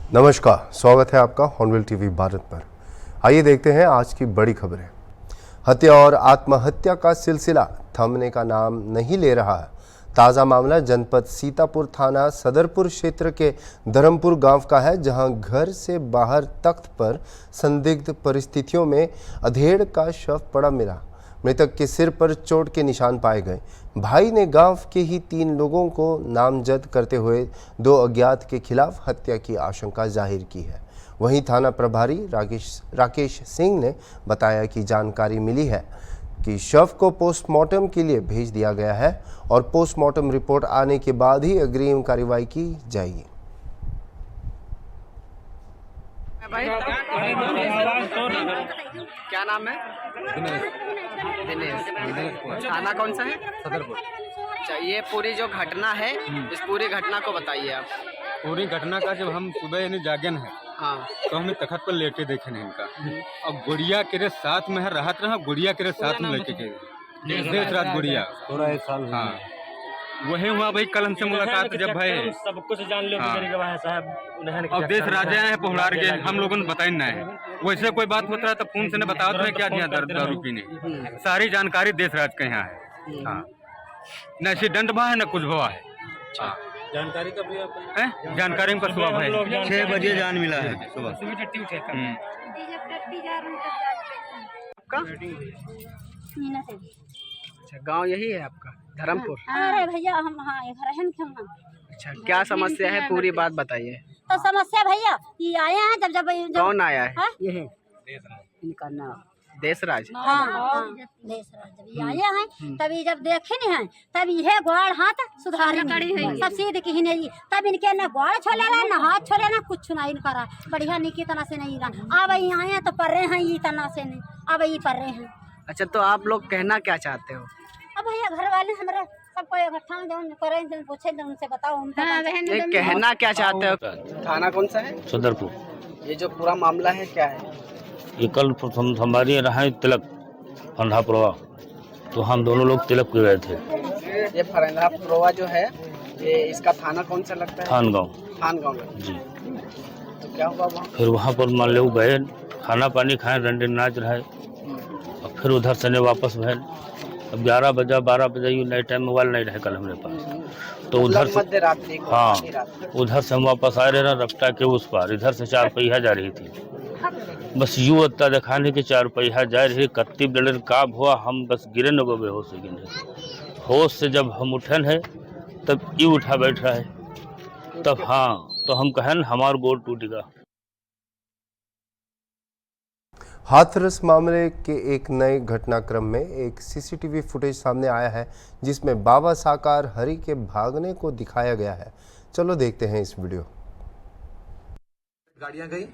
नमस्कार, स्वागत है आपका हॉर्नबिल टीवी भारत पर। आइए देखते हैं आज की बड़ी खबरें। हत्या और आत्महत्या का सिलसिला थमने का नाम नहीं ले रहा है। ताज़ा मामला जनपद सीतापुर थाना सदरपुर क्षेत्र के धर्मपुर गांव का है, जहां घर से बाहर तख्त पर संदिग्ध परिस्थितियों में अधेड़ का शव पड़ा मिला। मृतक के सिर पर चोट के निशान पाए गए। भाई ने गांव के ही 3 लोगों को नामजद करते हुए 2 अज्ञात के खिलाफ हत्या की आशंका जाहिर की है। वहीं थाना प्रभारी राकेश सिंह ने बताया कि जानकारी मिली है कि शव को पोस्टमार्टम के लिए भेज दिया गया है और पोस्टमार्टम रिपोर्ट आने के बाद ही अग्रिम कार्रवाई की जाएगी। क्या नाम है? दिनेश। थाना कौन सा है? सदरपुर। अच्छा, ये पूरी जो घटना है, इस पूरी घटना को बताइए आप। पूरी घटना का जब हम सुबह यानी जागन है, हाँ, तो हमने तखत पर लेटे देखे नहीं इनका। और गुड़िया के साथ में है, राहत रहा गुड़िया के साथ में लेके गए देश रात गुड़िया थोड़ा 1 साल। हाँ, वही हुआ भाई। कल हमसे मुलाकात जब भाई सब कुछ जान लो साहब। और देश राजा है पहुड़ार के, हम लोगों ने बताई ना है। वैसे कोई बात होता है तो फोन से न बताओ तो क्या दिया दारू पीने। सारी जानकारी देश राज के यहाँ है। हाँ, न एक्सीडेंट हुआ है न कुछ हुआ है। जानकारी कब लिया आपने? जानकारी में सुबह भाई 6 बजे जान मिला है सुबह। आपका? अच्छा, गांव यही है आपका, धर्मपुर? अरे भैया हम हाँ घर है। अच्छा, क्या समस्या है, पूरी बात बताइए। तो समस्या भैया ये आए हैं जब कौन आया है? ये है इनका नाम देशराज। हाँ, देशराज। जब ये आए हैं तभी जब देखे नहीं है तब ये गोड़ हाथ सुधारी सब सीध की नहीं, तब इनके न गोड़ छोले न हाथ छोले न कुछ नहीं करा। बढ़िया निकी तना से नहीं रहा। अब ये आए तो पर रहे हैं ये तना से नहीं, अब ये पर रहे हैं। अच्छा, तो आप लोग कहना क्या चाहते हो? अब भैया घर वाले हमारे सबको इकट्ठा करें, पूछे उनसे बताओ ये कहना क्या चाहते हो? थाना कौन सा है? सदरपुर। ये जो पूरा मामला है क्या है? ये कल हमारे रहा तिलक फंडापुरवा, तो हम दोनों लोग तिलक पे गए थे। ये फंडापुरवा जो है, ये इसका थाना कौन सा लगता है? थान गाँव जी। तो क्या हुआ वहाँ? फिर वहाँ पर मान लो गए, खाना पानी खाए, रंडे नाच रहे, और फिर उधर से ने वापस भैल। अब 11 बजा 12 बजे नाइट टाइम मोबाइल नहीं रहे कल हमारे पास, तो उधर से हाँ उधर से हम वापस आ रहे ना रफ्ता के उस पार, इधर से 4 पहिया जा रही थी। बस यूँ अत्ता दिखाने के 4 पहिया जा रही, कत्ती डलर काब हुआ, हम बस गिरे न बेहोश हो गए। होश से जब हम उठन है तब ये उठा बैठ रहा है, तब हाँ तो हम कहन हमार गोड़ टूटेगा। हाथरस मामले के एक नए घटनाक्रम में एक सीसीटीवी फुटेज सामने आया है, जिसमें बाबा साकार हरि के भागने को दिखाया गया है। चलो देखते हैं इस वीडियो। गाड़ियां गई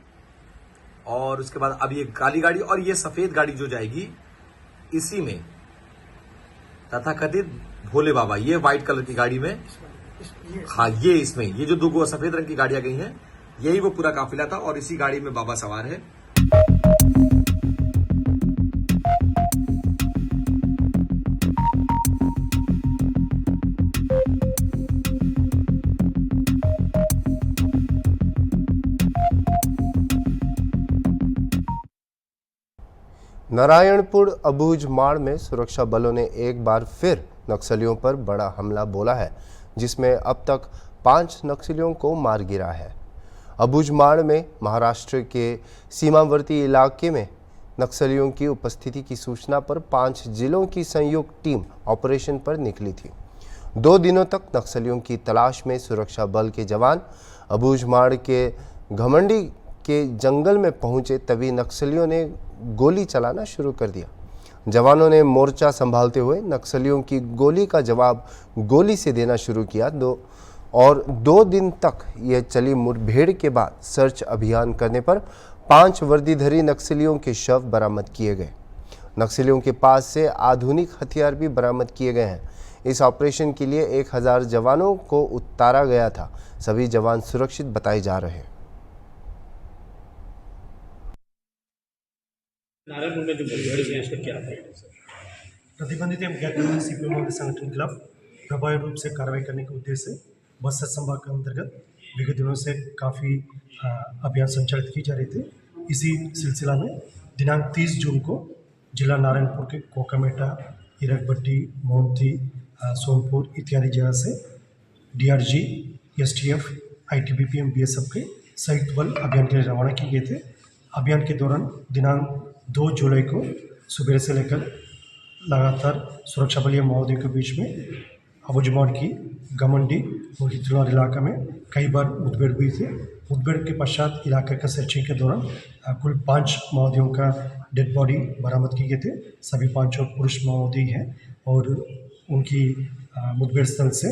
और उसके बाद अब ये काली गाड़ी और ये सफेद गाड़ी जो जाएगी, इसी में तथाकथित भोले बाबा, ये व्हाइट कलर की गाड़ी में, हाँ ये इसमें ये जो 2 सफेद रंग की गाड़ियां गई हैं, यही वो पूरा काफिला था और इसी गाड़ी में बाबा सवार है। नारायणपुर अबूझमाड़ में सुरक्षा बलों ने एक बार फिर नक्सलियों पर बड़ा हमला बोला है, जिसमें अब तक 5 नक्सलियों को मार गिरा है। अबूझमाड़ में महाराष्ट्र के सीमावर्ती इलाके में नक्सलियों की उपस्थिति की सूचना पर 5 जिलों की संयुक्त टीम ऑपरेशन पर निकली थी। 2 दिनों तक नक्सलियों की तलाश में सुरक्षा बल के जवान अबूझमाड़ के घमंडी के जंगल में पहुंचे, तभी नक्सलियों ने गोली चलाना शुरू कर दिया। जवानों ने मोर्चा संभालते हुए नक्सलियों की गोली का जवाब गोली से देना शुरू किया। 2 दिन तक यह चली मुठभेड़ के बाद सर्च अभियान करने पर 5 वर्दीधारी नक्सलियों के शव बरामद किए गए। नक्सलियों के पास से आधुनिक हथियार भी बरामद किए गए हैं। इस ऑपरेशन के लिए 1000 जवानों को उतारा गया था। सभी जवान सुरक्षित बताए जा रहे हैं। नारायणपुर में जो मुठभेड़ हुई है उसका क्या है? प्रतिबंधित एवं सीपीएम संगठन के खिलाफ प्रभावी रूप से कार्रवाई करने के उद्देश्य से बस्तर संभाग के अंतर्गत विगत दिनों से काफ़ी अभियान संचालित की जा रही थी। इसी सिलसिला में दिनांक 30 जून को जिला नारायणपुर के कोकामेटा, इरकबट्टी, मोमती, सोनपुर इत्यादि जगह से DRG, STF, ITBP एवं BSF के संयुक्त बल अभियान के लिए रवाना किए गए थे। अभियान के दौरान दिनांक 2 जुलाई को सुबह से लेकर लगातार सुरक्षा बल माओवादियों के बीच में अबुझमाड़ की गमंडी और हितलौर इलाका में कई बार मुठभेड़ हुई थी। मुठभेड़ के पश्चात इलाके का सर्चिंग के दौरान कुल 5 माओवादियों का डेड बॉडी बरामद किए गए थे। सभी 5 पुरुष माओवादी हैं और उनकी मुठभेड़ स्थल से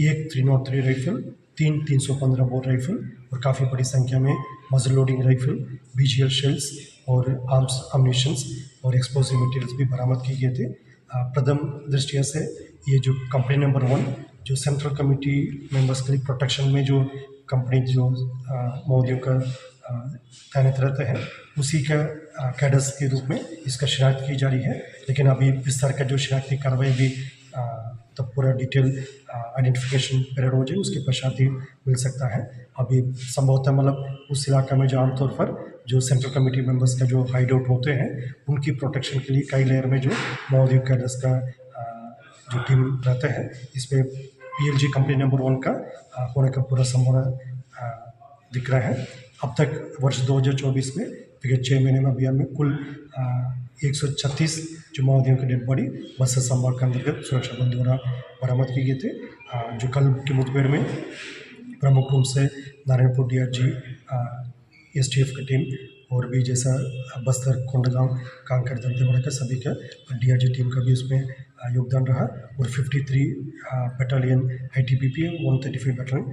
एक 303 राइफल, 315 बोर राइफल और काफ़ी बड़ी संख्या में मजल लोडिंग राइफल, BGL शेल्स और आर्म्स, अम्यूनिशंस और एक्सप्लोसिव मटेरियल्स भी बरामद किए गए थे। प्रथम दृष्टिया से ये जो कंपनी नंबर 1 जो सेंट्रल कमेटी मेंबर्स के लिए प्रोटेक्शन में जो कंपनी जो माओवादियों का तैनात रहते हैं उसी का कैडर्स के रूप में इसका शिनाख्त की जा रही है। लेकिन अभी विस्तार का जो शिनाख्ती कार्रवाई भी तब पूरा डिटेल आइडेंटिफिकेशन पीरियड हो जाए उसके पश्चात ही मिल सकता है। अभी संभवतः मतलब उस इलाका में जो आमतौर पर जो सेंट्रल कमेटी मेंबर्स का जो हाइड आउट होते हैं उनकी प्रोटेक्शन के लिए कई लेयर में जो माओवादी कैडर्स का जो टीम रहते हैं इसमें PLG कंपनी नंबर 1 का होने का पूरा संभावना दिख रहा है। अब तक वर्ष 2024 में विगत 6 महीने में अभियान में कुल 136 जो माओवादियों के डेड बॉडी बस्तर संभाग के अंतर्गत सुरक्षा बल द्वारा बरामद किए गए थे। जो कल की मुठभेड़ में प्रमुख रूप से नारायणपुर DRG, STF की टीम और भी जैसा बस्तर, कोंडागांव, कांकेर, दंतेवाड़ा का सभी का DRG टीम का भी उसमें योगदान रहा और 53 बटालियन ITBP, 135 बटालियन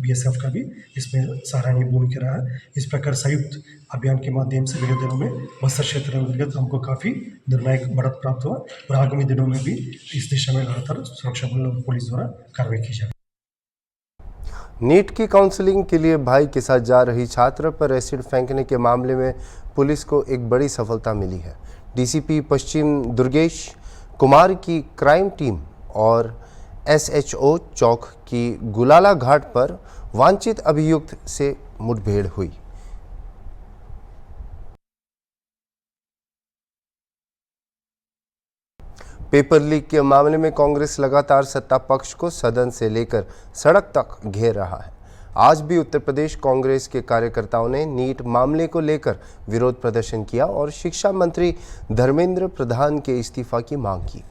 BSF का भी इसमें सराहनीय भूमिका रहा। इस प्रकार संयुक्त अभियान के माध्यम से विगत दिनों में बस्तर क्षेत्र अंतर्गत हमको काफ़ी निर्णायक बढ़त प्राप्त हुआ और आगामी दिनों में भी इस दिशा में लगातार सुरक्षा बल और पुलिस द्वारा कार्रवाई की जाए। नीट की काउंसलिंग के लिए भाई के साथ जा रही छात्र पर एसिड फेंकने के मामले में पुलिस को एक बड़ी सफलता मिली है। DCP पश्चिम दुर्गेश कुमार की क्राइम टीम और SHO चौक की गुलाला घाट पर वांछित अभियुक्त से मुठभेड़ हुई। पेपर लीक के मामले में कांग्रेस लगातार सत्ता पक्ष को सदन से लेकर सड़क तक घेर रहा है। आज भी उत्तर प्रदेश कांग्रेस के कार्यकर्ताओं ने नीट मामले को लेकर विरोध प्रदर्शन किया और शिक्षा मंत्री धर्मेंद्र प्रधान के इस्तीफा की मांग की।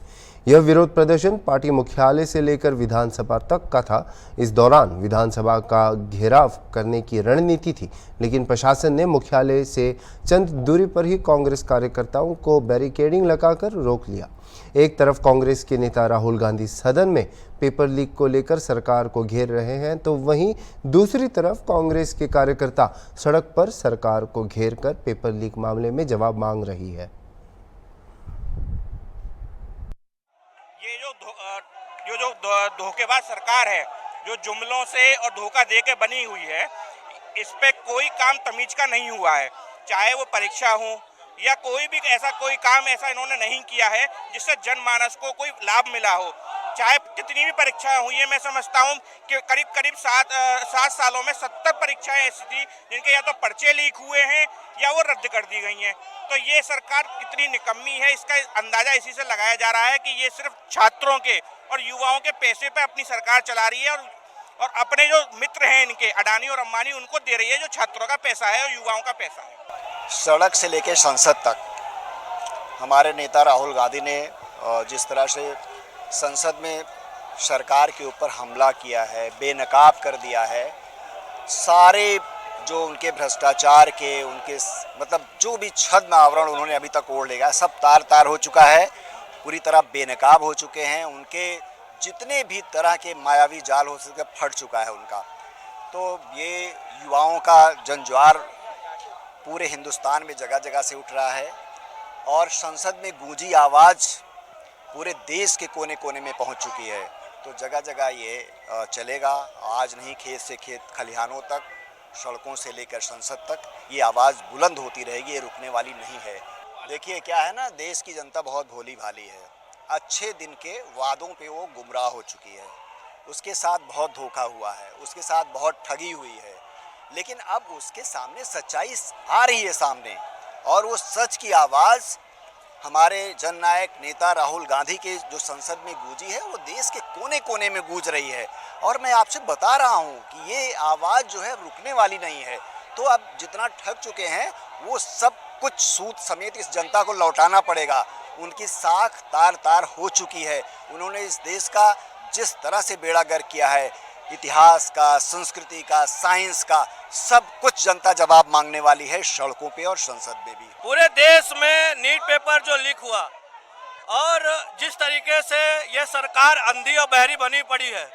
यह विरोध प्रदर्शन पार्टी मुख्यालय से लेकर विधानसभा तक का था। इस दौरान विधानसभा का घेराव करने की रणनीति थी, लेकिन प्रशासन ने मुख्यालय से चंद दूरी पर ही कांग्रेस कार्यकर्ताओं को बैरिकेडिंग लगाकर रोक लिया। एक तरफ कांग्रेस के नेता राहुल गांधी सदन में पेपर लीक को लेकर सरकार को घेर रहे हैं, तो वहीं दूसरी तरफ कांग्रेस के कार्यकर्ता सड़क पर सरकार को घेरकर पेपर लीक मामले में जवाब मांग रही है। ये जो धोखेबाज सरकार है, जो जुमलों से और धोखा दे के बनी हुई है, इस पे कोई काम तमीज का नहीं हुआ है। चाहे वो परीक्षा हो या कोई भी ऐसा कोई काम ऐसा इन्होंने नहीं किया है जिससे जनमानस को कोई लाभ मिला हो। चाहे कितनी भी परीक्षाएं हुई है, मैं समझता हूं कि करीब 7 सालों में 70 परीक्षाएं ऐसी थी जिनके या तो पर्चे लीक हुए हैं या वो रद्द कर दी गई हैं। तो ये सरकार कितनी निकम्मी है, इसका अंदाजा इसी से लगाया जा रहा है कि ये सिर्फ छात्रों के और युवाओं के पैसे पे अपनी सरकार चला रही है और अपने जो मित्र हैं इनके अडानी और अंबानी उनको दे रही है जो छात्रों का पैसा है और युवाओं का पैसा है। सड़क से लेकर संसद तक हमारे नेता राहुल गांधी ने जिस तरह से संसद में सरकार के ऊपर हमला किया है, बेनकाब कर दिया है, सारे जो उनके भ्रष्टाचार के उनके मतलब जो भी छद्म आवरण उन्होंने अभी तक ओढ़ लेगा सब तार तार हो चुका है, पूरी तरह बेनकाब हो चुके हैं। उनके जितने भी तरह के मायावी जाल हो सके फट चुका है उनका। तो ये युवाओं का जनज्वार पूरे हिंदुस्तान में जगह जगह से उठ रहा है और संसद में गूंजी आवाज़ पूरे देश के कोने कोने में पहुंच चुकी है। तो जगह जगह ये चलेगा। आज नहीं खेत से खेत खलिहानों तक, सड़कों से लेकर संसद तक ये आवाज़ बुलंद होती रहेगी, ये रुकने वाली नहीं है। देखिए क्या है ना, देश की जनता बहुत भोली भाली है। अच्छे दिन के वादों पे वो गुमराह हो चुकी है। उसके साथ बहुत धोखा हुआ है, उसके साथ बहुत ठगी हुई है, लेकिन अब उसके सामने सच्चाई आ रही है सामने, और वो सच की आवाज़ हमारे जननायक नेता राहुल गांधी के जो संसद में गूंजी है वो देश के कोने कोने में गूंज रही है। और मैं आपसे बता रहा हूँ कि ये आवाज़ जो है रुकने वाली नहीं है। तो अब जितना ठग चुके हैं वो सब कुछ सूद समेत इस जनता को लौटाना पड़ेगा। उनकी साख तार तार हो चुकी है। उन्होंने इस देश का जिस तरह से बेड़ा गर्क किया है, इतिहास का, संस्कृति का, साइंस का, सब कुछ जनता जवाब मांगने वाली है सड़कों पे और संसद में भी। पूरे देश में नीट पेपर जो लीक हुआ और जिस तरीके से ये सरकार अंधी और बहरी बनी पड़ी है,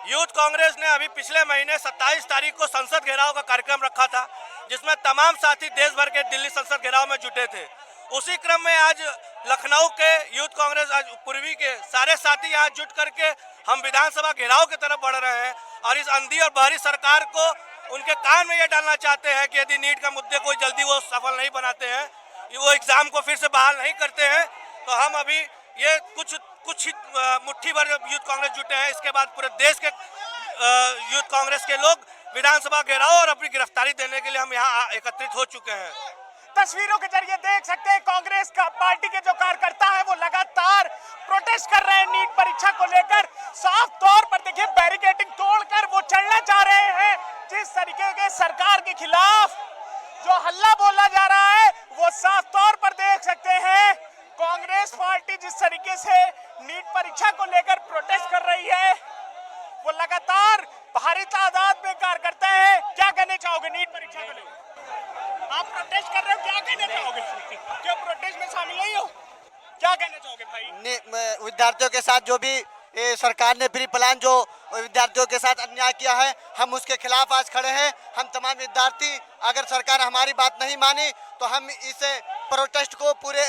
यूथ कांग्रेस ने अभी पिछले महीने 27 तारीख को संसद घेराव का कार्यक्रम रखा था, जिसमें तमाम साथी देश भर के दिल्ली संसद घेराव में जुटे थे। उसी क्रम में आज लखनऊ के यूथ कांग्रेस आज पूर्वी के सारे साथी यहाँ जुट करके हम विधानसभा घेराव की तरफ बढ़ रहे हैं और इस अंधी और बाहरी सरकार को उनके कान में ये डालना चाहते हैं कि यदि नीट का मुद्दे को जल्दी वो सफल नहीं बनाते हैं, वो एग्जाम को फिर से बहाल नहीं करते हैं, तो हम अभी ये कुछ मुट्ठी भर यूथ कांग्रेस जुटे हैं। इसके बाद पूरे देश के यूथ कांग्रेस के लोग विधानसभा घेराव और अपनी गिरफ्तारी देने के लिए हम यहाँ एकत्रित हो चुके हैं। तस्वीरों के जरिए देख सकते हैं कांग्रेस का पार्टी के जो कार्यकर्ता है वो लगातार प्रोटेस्ट कर रहे हैं नीट परीक्षा को लेकर। साफ तौर पर देखिए बैरिकेडिंग तोड़कर वो चढ़ना चाह रहे हैं। जिस तरीके के सरकार के खिलाफ जो हल्ला बोला जा रहा है वो साफ तौर पर देख सकते हैं। कांग्रेस पार्टी जिस तरीके से नीट परीक्षा को लेकर प्रोटेस्ट कर रही है, वो लगातार भारी तादाद में कार्यकर्ता है। क्या कहना चाहोगे नीट परीक्षा को लेकर? आप प्रोटेस्ट कर रहे हो, क्या कहना चाहोगे? क्या प्रोटेस्ट में शामिल नहीं हो? क्या कहना चाहोगे भाई? विद्यार्थियों के साथ जो भी सरकार ने प्री प्लान जो विद्यार्थियों के साथ अन्याय किया है, हम उसके खिलाफ आज खड़े हैं। हम तमाम विद्यार्थी, अगर सरकार हमारी बात नहीं मानी तो हम इस प्रोटेस्ट को पूरे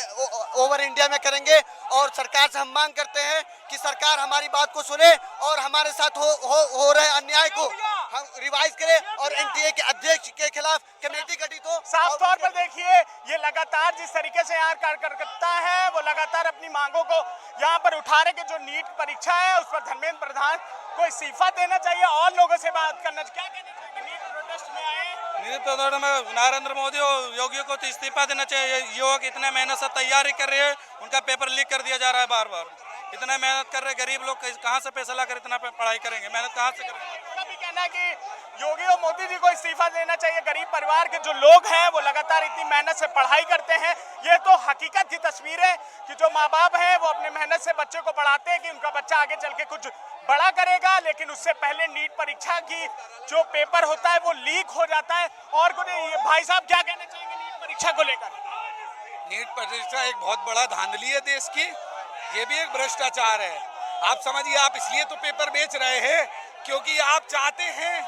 ओवर इंडिया में करेंगे और सरकार से हम मांग करते हैं कि सरकार हमारी बात को सुने और हमारे साथ हो रहे अन्याय को हम रिवाइज करें और एनटीए के अध्यक्ष के खिलाफ कमेटी गठित हो। साफ तौर पर देखिए ये लगातार जिस तरीके से यहाँ कार्यकर्ता है वो लगातार अपनी मांगों को यहाँ पर उठा रहे कि जो नीट परीक्षा है उस पर धर्मेंद्र प्रधान को इस्तीफा देना चाहिए और लोगों से बात करना चाहिए। क्या कहना चाहिए? नीट प्रोटेस्ट में आए, नीट प्रोटेस्ट में नरेंद्र मोदी और योगी को तो इस्तीफा देना चाहिए। युवक इतने मेहनत से तैयारी कर रहे हैं, उनका पेपर लीक कर दिया जा रहा है बार बार। इतना मेहनत कर रहे गरीब लोग कहाँ से पैसा लाकर इतना पढ़ाई करेंगे? मेहनत कहाँ से करेंगे? उनका भी कहना है कि योगी और मोदी जी को इस्तीफा देना चाहिए। गरीब परिवार के जो लोग हैं वो लगातार इतनी मेहनत से पढ़ाई करते हैं। ये तो हकीकत की तस्वीर है कि जो माँ बाप हैं वो अपने मेहनत से बच्चे को पढ़ाते हैं कि उनका बच्चा आगे चल के कुछ बड़ा करेगा, लेकिन उससे पहले नीट परीक्षा की जो पेपर होता है वो लीक हो जाता है। और कुछ भाई साहब क्या कहना चाहेंगे नीट परीक्षा को लेकर? नीट परीक्षा एक बहुत बड़ा धांधली है देश की, ये भी एक भ्रष्टाचार है। आप समझिए, आप इसलिए तो पेपर बेच रहे हैं क्योंकि आप चाहते हैं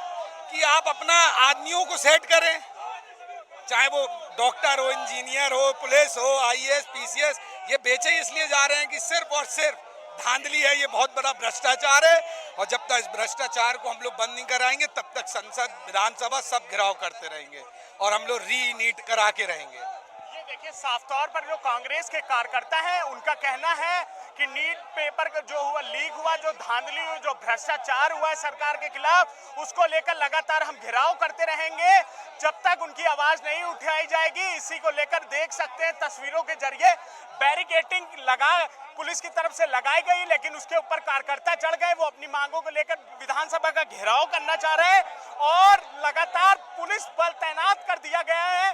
कि आप अपना आदमियों को सेट करें, चाहे वो डॉक्टर हो, इंजीनियर हो, पुलिस हो, आईएएस, पीसीएस, ये बेचे इसलिए जा रहे हैं कि सिर्फ और सिर्फ धांधली है। ये बहुत बड़ा भ्रष्टाचार है और जब तक इस भ्रष्टाचार को हम लोग बंद नहीं कराएंगे तब तक संसद, विधानसभा सब घेराव करते रहेंगे और हम लोग री नीट करा के रहेंगे। देखिए साफ तौर पर जो कांग्रेस के कार्यकर्ता हैं उनका कहना है कि नीट पेपर का जो हुआ लीक हुआ, जो धांधली हुई, जो भ्रष्टाचार हुआ है सरकार के खिलाफ, उसको लेकर लगातार हम घेराव करते रहेंगे जब तक उनकी आवाज नहीं उठाई जाएगी। इसी को लेकर देख सकते हैं तस्वीरों के जरिए बैरिकेडिंग पुलिस की तरफ से लगाई गई, लेकिन उसके ऊपर कार्यकर्ता चढ़ गए। वो अपनी मांगों को लेकर विधानसभा का घेराव करना चाह रहे हैं और लगातार पुलिस बल तैनात कर दिया गया है,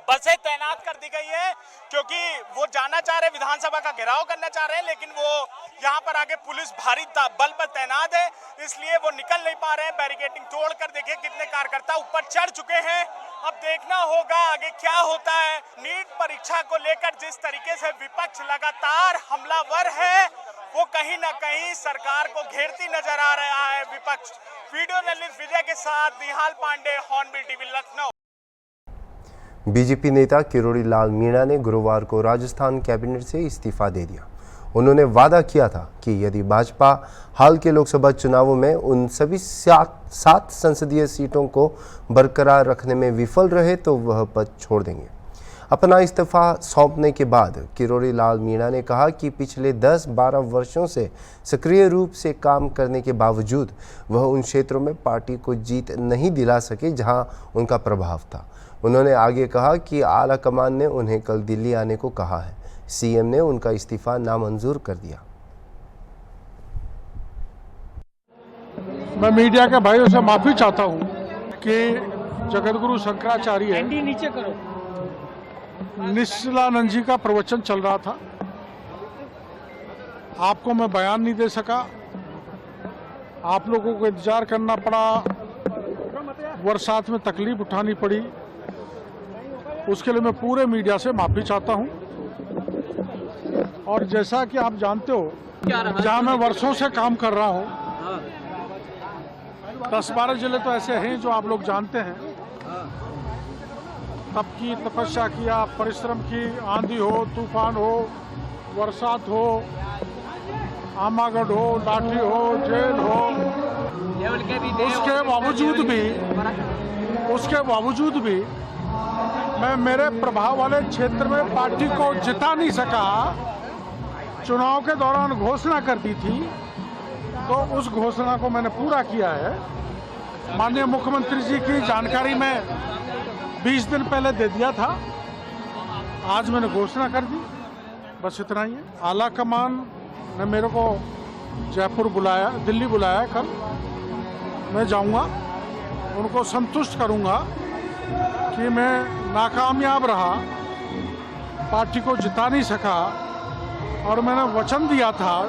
बसें तैनात कर दी गई है क्योंकि वो जाना चाह रहे हैं, विधानसभा का घेराव करना चाह रहे हैं, लेकिन वो यहाँ पर आगे पुलिस भारी बल पर तैनात है, इसलिए वो निकल नहीं पा रहे हैं। बैरिकेडिंग तोड़कर देखिए कितने कार्यकर्ता ऊपर चढ़ चुके हैं। अब देखना होगा आगे क्या होता है। नीट परीक्षा को लेकर जिस तरीके से विपक्ष लगातार हमलावर है, वो कहीं ना कहीं सरकार को घेरती नजर आ रहा है विपक्ष। वीडियो जर्नलिस्ट विजय के साथ Nihal Pandey, Hornbill TV, Lucknow. BJP नेता किरोड़ी लाल मीणा ने गुरुवार को राजस्थान कैबिनेट से इस्तीफा दे दिया। उन्होंने वादा किया था कि यदि भाजपा हाल के लोकसभा चुनावों में उन सभी सात संसदीय सीटों को बरकरार रखने में विफल रहे तो वह पद छोड़ देंगे। अपना इस्तीफा सौंपने के बाद किरोड़ी लाल मीणा ने कहा कि पिछले 10-12 वर्षों से सक्रिय रूप से काम करने के बावजूद वह उन क्षेत्रों में पार्टी को जीत नहीं दिला सके जहां उनका प्रभाव था। उन्होंने आगे कहा कि आला कमान ने उन्हें कल दिल्ली आने को कहा है। सीएम ने उनका इस्तीफा नामंजूर कर दिया। मैं मीडिया के भाइयों से माफी चाहता हूं कि जगतगुरु शंकराचार्य नीचे करो निश्चलानंद जी का प्रवचन चल रहा था, आपको मैं बयान नहीं दे सका, आप लोगों को इंतजार करना पड़ा, बरसात में तकलीफ उठानी पड़ी, उसके लिए मैं पूरे मीडिया से माफी चाहता हूं। और जैसा कि आप जानते हो, जहां मैं वर्षों से काम कर रहा हूं, 10-12 जिले तो ऐसे हैं जो आप लोग जानते हैं, तप की तपस्या किया, परिश्रम की, आंधी हो, तूफान हो, बरसात हो, आमागढ़ हो, लाठी हो, जेल हो, उसके बावजूद भी मैं मेरे प्रभाव वाले क्षेत्र में पार्टी को जिता नहीं सका। चुनाव के दौरान घोषणा कर दी थी, तो उस घोषणा को मैंने पूरा किया है। माननीय मुख्यमंत्री जी की जानकारी में 20 दिन पहले दे दिया था, आज मैंने घोषणा कर दी, बस इतना ही है। आला कमान ने मेरे को जयपुर बुलाया, दिल्ली बुलाया, कल मैं जाऊंगा, उनको संतुष्ट करूंगा कि मैं नाकामयाब रहा, पार्टी को जिता नहीं सका, और मैंने वचन दिया था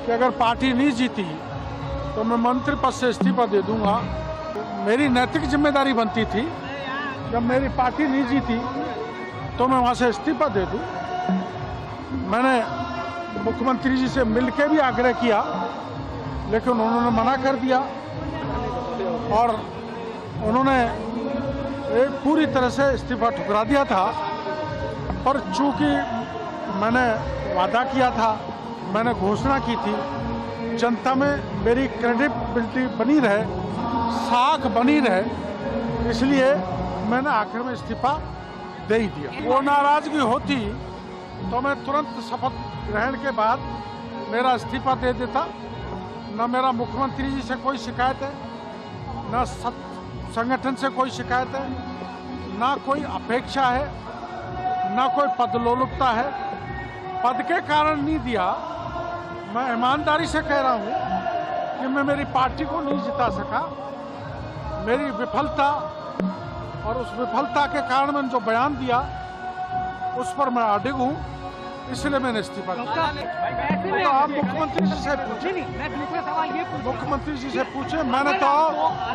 कि अगर पार्टी नहीं जीती तो मैं मंत्री पद से इस्तीफा दे दूंगा। मेरी नैतिक जिम्मेदारी बनती थी, जब मेरी पार्टी नहीं जीती तो मैं वहां से इस्तीफा दे दूं। मैंने मुख्यमंत्री जी से मिलकर भी आग्रह किया, लेकिन उन्होंने मना कर दिया, और उन्होंने पूरी तरह से इस्तीफा ठुकरा दिया था। पर चूंकि मैंने वादा किया था, मैंने घोषणा की थी, जनता में मेरी क्रेडिबिलिटी बनी रहे, साख बनी रहे, इसलिए मैंने आखिर में इस्तीफा दे ही दिया। वो नाराजगी होती तो मैं तुरंत शपथ ग्रहण के बाद मेरा इस्तीफा दे देता। न मेरा मुख्यमंत्री जी से कोई शिकायत है, न संगठन से कोई शिकायत है, न कोई अपेक्षा है, न कोई पदलोलुपता है। पद के कारण नहीं दिया, मैं ईमानदारी से कह रहा हूं कि मैं मेरी पार्टी को नहीं जिता सका। मेरी विफलता, और उस विफलता के कारण मैंने जो बयान दिया उस पर मैं अडिग हूं, इसलिए मैंने इस्तीफा दिया। तो आप मुख्यमंत्री जी से पूछे, मुख्यमंत्री जी से पूछे। मैंने तो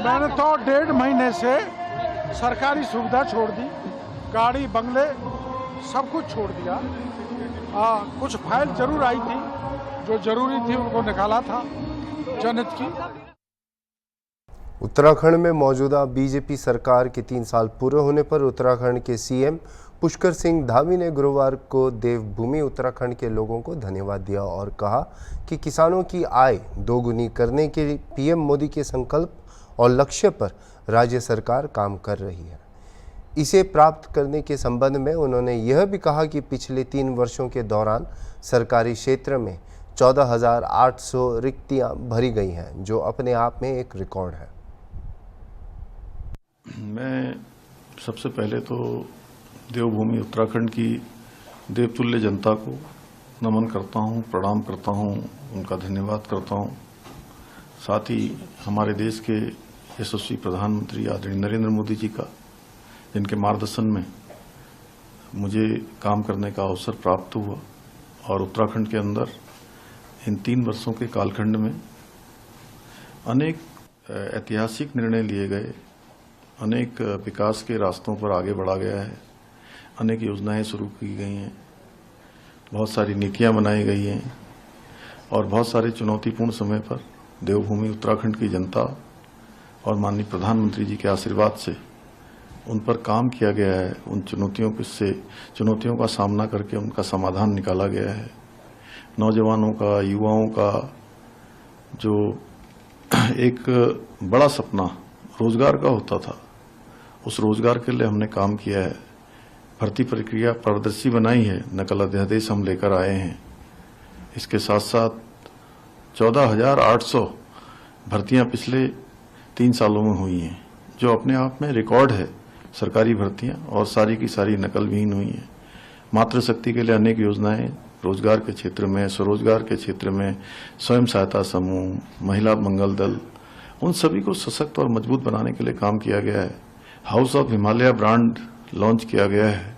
1.5 महीने से सरकारी सुविधा छोड़ दी, गाड़ी बंगले सब कुछ छोड़ दिया। कुछ फाइल जरूर आई थी, जो जरूरी थी उनको निकाला था जनहित की। उत्तराखंड में मौजूदा बीजेपी सरकार के 3 साल पूरे होने पर उत्तराखंड के सीएम पुष्कर सिंह धामी ने गुरुवार को देवभूमि उत्तराखंड के लोगों को धन्यवाद दिया और कहा कि किसानों की आय दोगुनी करने के पीएम मोदी के संकल्प और लक्ष्य पर राज्य सरकार काम कर रही है। इसे प्राप्त करने के संबंध में उन्होंने यह भी कहा कि पिछले 3 वर्षों के दौरान सरकारी क्षेत्र में 14,800 रिक्तियां भरी गई हैं, जो अपने आप में एक रिकॉर्ड है। मैं सबसे पहले तो देवभूमि उत्तराखंड की देवतुल्य जनता को नमन करता हूं, प्रणाम करता हूं, उनका धन्यवाद करता हूं। साथ ही हमारे देश के यशस्वी प्रधानमंत्री आदरणीय नरेंद्र मोदी जी का, जिनके मार्गदर्शन में मुझे काम करने का अवसर प्राप्त हुआ, और उत्तराखंड के अंदर इन 3 वर्षों के कालखंड में अनेक ऐतिहासिक निर्णय लिए गए, अनेक विकास के रास्तों पर आगे बढ़ा गया है, अनेक योजनाएं शुरू की गई हैं, बहुत सारी नीतियां बनाई गई हैं, और बहुत सारे चुनौतीपूर्ण समय पर देवभूमि उत्तराखंड की जनता और माननीय प्रधानमंत्री जी के आशीर्वाद से उन पर काम किया गया है। उन चुनौतियों का सामना करके उनका समाधान निकाला गया है। नौजवानों का, युवाओं का जो एक बड़ा सपना रोजगार का होता था, उस रोजगार के लिए हमने काम किया है। भर्ती प्रक्रिया पारदर्शी बनाई है, नकल अध्यादेश हम लेकर आए हैं। इसके साथ साथ 14,800 भर्तियां पिछले 3 सालों में हुई हैं, जो अपने आप में रिकॉर्ड है सरकारी भर्तियां, और सारी की सारी नकल विहीन हुई हैं। मातृशक्ति के लिए अनेक योजनाएं, रोजगार के क्षेत्र में, स्वरोजगार के क्षेत्र में, स्वयं सहायता समूह, महिला मंगल दल, उन सभी को सशक्त और मजबूत बनाने के लिए काम किया गया है। House of Himalaya brand launch किया गया है।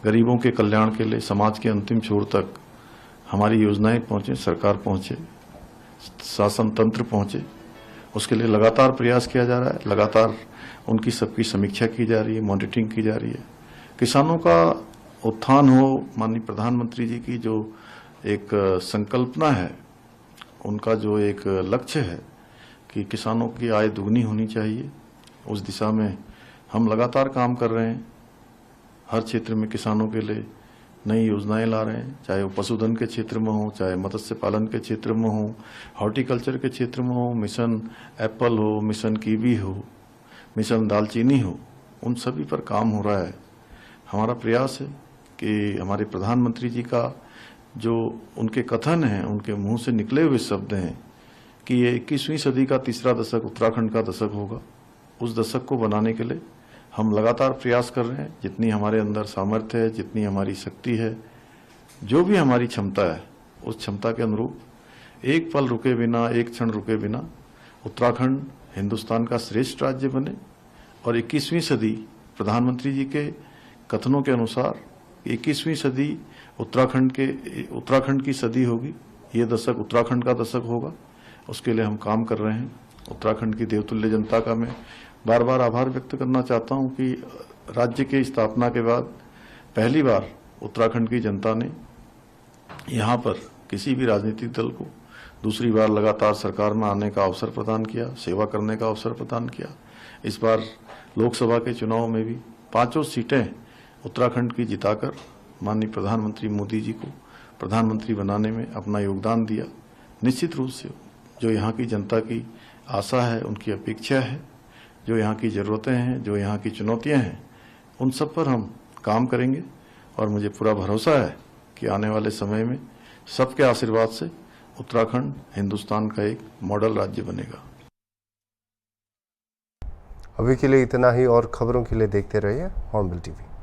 गरीबों के कल्याण के लिए समाज के अंतिम छोर तक हमारी योजनाएं पहुंचे, सरकार पहुंचे, शासन तंत्र पहुंचे, उसके लिए लगातार प्रयास किया जा रहा है। लगातार उनकी सबकी समीक्षा की जा रही है, मॉनिटरिंग की जा रही है। किसानों का उत्थान हो, माननीय प्रधानमंत्री जी की जो एक संकल्पना है, उनका जो एक लक्ष्य है कि किसानों की आय दुगनी होनी चाहिए, उस दिशा में हम लगातार काम कर रहे हैं। हर क्षेत्र में किसानों के लिए नई योजनाएं ला रहे हैं, चाहे वो पशुधन के क्षेत्र में हो, चाहे मत्स्य पालन के क्षेत्र में हो, हॉर्टिकल्चर के क्षेत्र में हो, मिशन एप्पल हो, मिशन कीवी हो, मिशन दालचीनी हो, उन सभी पर काम हो रहा है। हमारा प्रयास है कि हमारे प्रधानमंत्री जी का जो उनके कथन है, उनके मुंह से निकले हुए शब्द हैं कि ये 21वीं सदी का तीसरा दशक उत्तराखंड का दशक होगा, उस दशक को बनाने के लिए हम लगातार प्रयास कर रहे हैं। जितनी हमारे अंदर सामर्थ्य है, जितनी हमारी शक्ति है, जो भी हमारी क्षमता है, उस क्षमता के अनुरूप एक पल रुके बिना, एक क्षण रुके बिना उत्तराखंड हिंदुस्तान का श्रेष्ठ राज्य बने और 21वीं सदी प्रधानमंत्री जी के कथनों के अनुसार 21वीं सदी उत्तराखंड की सदी होगी। ये दशक उत्तराखंड का दशक होगा, उसके लिए हम काम कर रहे हैं। उत्तराखंड की देवतुल्य जनता का मैं बार बार आभार व्यक्त करना चाहता हूं कि राज्य की स्थापना के बाद पहली बार उत्तराखंड की जनता ने यहां पर किसी भी राजनीतिक दल को दूसरी बार लगातार सरकार में आने का अवसर प्रदान किया, सेवा करने का अवसर प्रदान किया। इस बार लोकसभा के चुनाव में भी 5 सीटें उत्तराखंड की जिताकर माननीय प्रधानमंत्री मोदी जी को प्रधानमंत्री बनाने में अपना योगदान दिया। निश्चित रूप से जो यहाँ की जनता की आशा है, उनकी अपेक्षा है, जो यहाँ की ज़रूरतें हैं, जो यहाँ की चुनौतियाँ हैं, उन सब पर हम काम करेंगे और मुझे पूरा भरोसा है कि आने वाले समय में सबके आशीर्वाद से उत्तराखंड हिंदुस्तान का एक मॉडल राज्य बनेगा। अभी के लिए इतना ही, और खबरों के लिए देखते रहिए हॉर्नबिल टीवी।